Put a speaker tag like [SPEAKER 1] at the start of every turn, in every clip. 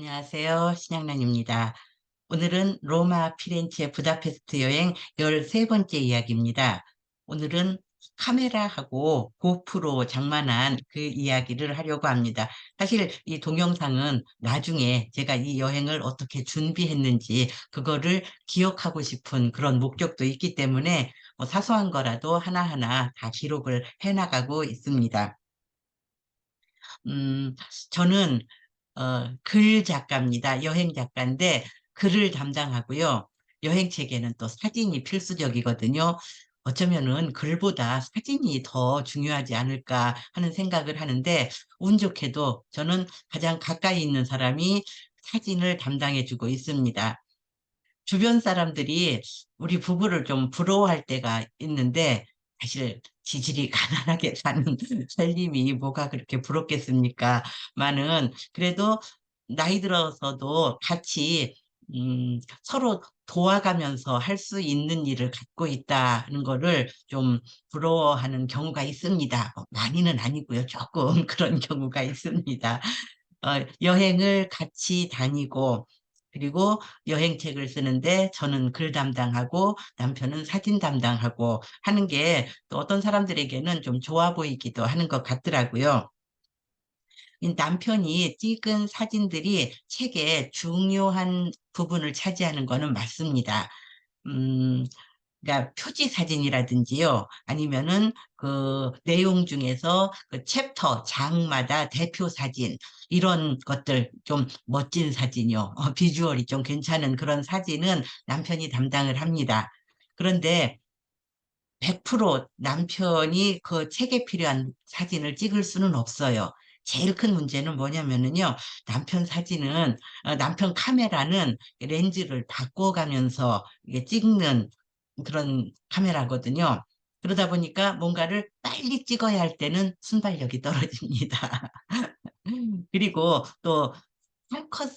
[SPEAKER 1] 안녕하세요. 신양란입니다. 오늘은 로마, 피렌체, 부다페스트 여행 13번째 이야기입니다. 오늘은 카메라하고 고프로 장만한 그 이야기를 하려고 합니다. 사실 이 동영상은 나중에 제가 이 여행을 어떻게 준비했는지 그거를 기억하고 싶은 그런 목적도 있기 때문에 뭐 사소한 거라도 하나하나 다 기록을 해나가고 있습니다. 음, 저는 글 작가입니다. 여행 작가인데 글을 담당하고요. 여행책에는 또 사진이 필수적이거든요. 어쩌면은 글보다 사진이 더 중요하지 않을까 하는 생각을 하는데 운 좋게도 저는 가장 가까이 있는 사람이 사진을 담당해주고 있습니다. 주변 사람들이 우리 부부를 좀 부러워할 때가 있는데 사실 지질이 가난하게 사는 살림이 뭐가 그렇게 부럽겠습니까? 많은 그래도 나이 들어서도 같이 서로 도와가면서 할 수 있는 일을 갖고 있다는 거를 좀 부러워하는 경우가 있습니다. 많이는 아니고요. 조금 그런 경우가 있습니다. 여행을 같이 다니고, 그리고 여행책을 쓰는데 저는 글 담당하고 남편은 사진 담당하고 하는 게 또 어떤 사람들에게는 좀 좋아 보이기도 하는 것 같더라고요. 이 남편이 찍은 사진들이 책의 중요한 부분을 차지하는 거는 맞습니다. 음, 그러니까 표지 사진이라든지요, 아니면은 그 내용 중에서 그 챕터, 장마다 대표 사진, 이런 것들 좀 멋진 사진이요. 비주얼이 좀 괜찮은 그런 사진은 남편이 담당을 합니다. 그런데 100% 남편이 그 책에 필요한 사진을 찍을 수는 없어요. 제일 큰 문제는 뭐냐면은요, 남편 카메라는 렌즈를 바꿔가면서 이게 찍는 그런 카메라거든요. 그러다 보니까 뭔가를 빨리 찍어야 할 때는 순발력이 떨어집니다. 그리고 또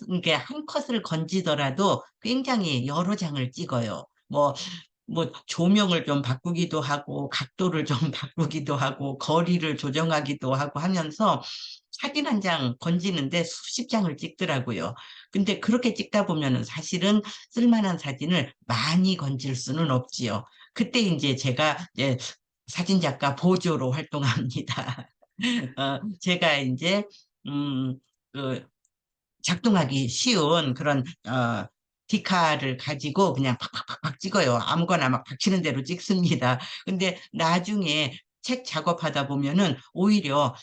[SPEAKER 1] 이게 한 컷을 건지더라도 굉장히 여러 장을 찍어요. 뭐 조명을 좀 바꾸기도 하고 각도를 좀 바꾸기도 하고 거리를 조정하기도 하고 하면서 사진 한 장 건지는데 수십 장을 찍더라고요. 근데 그렇게 찍다 보면은 사실은 쓸만한 사진을 많이 건질 수는 없지요. 그때 이제 제가 이제 사진 작가 보조로 활동합니다. 제가 이제 음, 그 작동하기 쉬운 그런 디카를 가지고 그냥 팍팍팍팍 찍어요. 아무거나 막 닥치는 대로 찍습니다. 근데 나중에 책 작업하다 보면은 오히려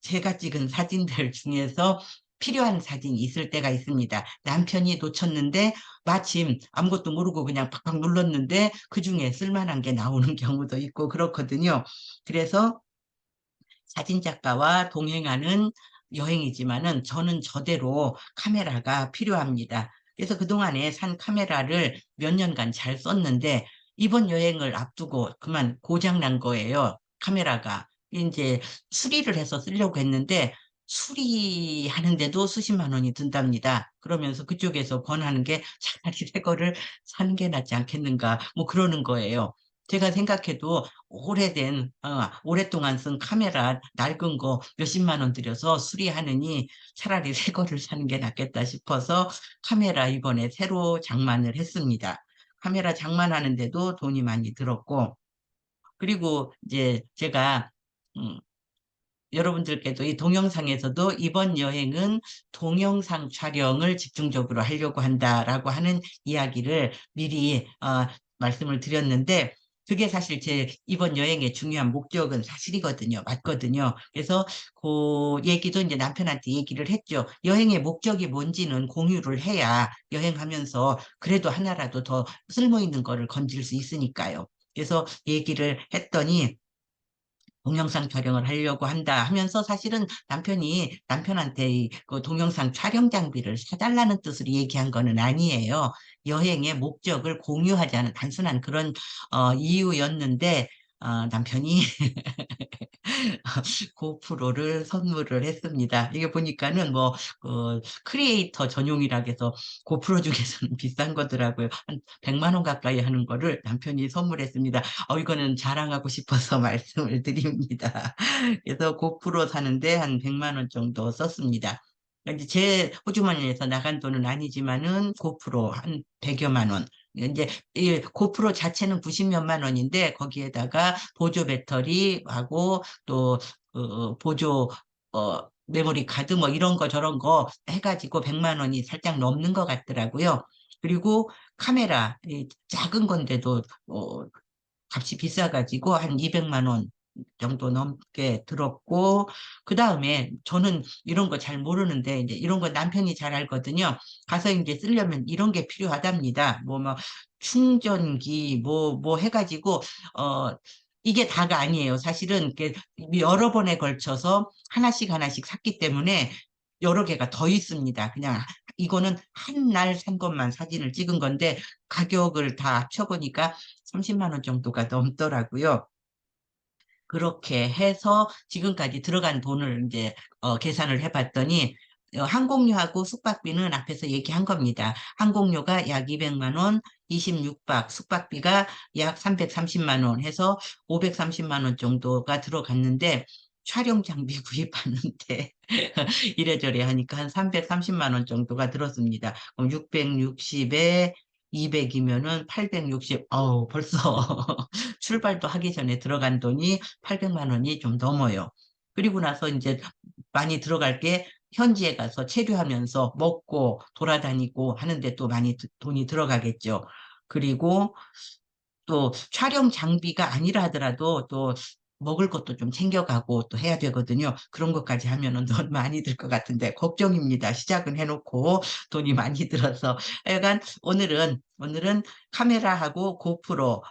[SPEAKER 1] 제가 찍은 사진들 중에서 필요한 사진이 있을 때가 있습니다. 남편이 놓쳤는데 마침 아무것도 모르고 그냥 팍팍 눌렀는데 그중에 쓸만한 게 나오는 경우도 있고 그렇거든요. 그래서 사진 작가와 동행하는 여행이지만은 저는 저대로 카메라가 필요합니다. 그래서 그동안에 산 카메라를 몇 년간 잘 썼는데 이번 여행을 앞두고 그만 고장 난 거예요. 카메라가. 이제 수리를 해서 쓰려고 했는데 수리하는데도 수십만 원이 든답니다. 그러면서 그쪽에서 권하는 게 차라리 새 거를 사는 게 낫지 않겠는가. 뭐 그러는 거예요. 제가 생각해도 오랫동안 쓴 카메라 낡은 거 몇십만 원 들여서 수리하느니 차라리 새 거를 사는 게 낫겠다 싶어서 카메라 이번에 새로 장만을 했습니다. 카메라 장만하는데도 돈이 많이 들었고, 그리고 이제 제가, 음, 여러분들께도 이 동영상에서도 이번 여행은 동영상 촬영을 집중적으로 하려고 한다라고 하는 이야기를 미리 말씀을 드렸는데 그게 사실 제 이번 여행의 중요한 목적은 사실이거든요. 맞거든요. 그래서 그 얘기도 이제 남편한테 얘기를 했죠. 여행의 목적이 뭔지는 공유를 해야 여행하면서 그래도 하나라도 더 쓸모 있는 거를 건질 수 있으니까요. 그래서 얘기를 했더니 동영상 촬영을 하려고 한다 하면서 사실은 남편이 남편한테 그 동영상 촬영 장비를 사달라는 뜻으로 얘기한 거는 아니에요. 여행의 목적을 공유하자는 단순한 그런 이유였는데 남편이 고프로를 선물을 했습니다. 이게 보니까는 크리에이터 전용이라 해서 고프로 중에서는 비싼 거더라고요. 한 100만 원 가까이 하는 거를 남편이 선물했습니다. 이거는 자랑하고 싶어서 말씀을 드립니다. 그래서 고프로 사는데 한 100만 원 정도 썼습니다. 이제 제 호주머니에서 나간 돈은 아니지만은 고프로 한 100여만 원. 이제 이 고프로 자체는 90몇만 원인데 거기에다가 보조 배터리하고 또 보조 메모리 카드 뭐 이런 거 저런 거 해가지고 100만 원이 살짝 넘는 것 같더라고요. 그리고 카메라 이 작은 건데도 값이 비싸가지고 한 200만 원 정도 넘게 들었고, 그 다음에 저는 이런 거 잘 모르는데, 이제 이런 거 남편이 잘 알거든요. 가서 이제 쓰려면 이런 게 필요하답니다. 충전기, 뭐 해가지고, 어, 이게 다가 아니에요. 사실은 여러 번에 걸쳐서 하나씩 하나씩 샀기 때문에 여러 개가 더 있습니다. 그냥 이거는 한 날 산 것만 사진을 찍은 건데 가격을 다 합쳐보니까 30만 원 정도가 넘더라고요. 그렇게 해서 지금까지 들어간 돈을 이제 계산을 해봤더니 항공료하고 숙박비는 앞에서 얘기한 겁니다. 항공료가 약 200만 원, 26박, 숙박비가 약 330만 원 해서 530만 원 정도가 들어갔는데 촬영 장비 구입하는데 이래저래 하니까 한 330만 원 정도가 들었습니다. 그럼 660에 200이면은 860, 벌써 출발도 하기 전에 들어간 돈이 800만 원이 좀 넘어요. 그리고 나서 이제 많이 들어갈 게 현지에 가서 체류하면서 먹고 돌아다니고 하는데 또 많이 돈이 들어가겠죠. 그리고 또 촬영 장비가 아니라 하더라도 또 먹을 것도 좀 챙겨가고 또 해야 되거든요. 그런 것까지 하면은 돈 많이 들 것 같은데 걱정입니다. 시작은 해놓고 돈이 많이 들어서. 하여간 오늘은 카메라하고 고프로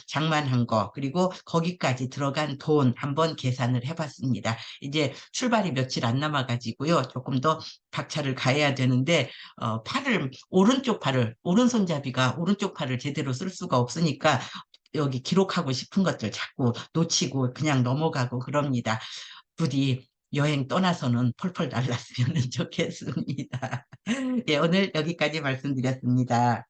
[SPEAKER 1] 장만한 거 그리고 거기까지 들어간 돈 한번 계산을 해봤습니다. 이제 출발이 며칠 안 남아가지고요. 조금 더 박차를 가해야 되는데 오른손잡이가 오른쪽 팔을 제대로 쓸 수가 없으니까 여기 기록하고 싶은 것들 자꾸 놓치고 그냥 넘어가고 그럽니다. 부디 여행 떠나서는 펄펄 날랐으면 좋겠습니다. 예, 오늘 여기까지 말씀드렸습니다.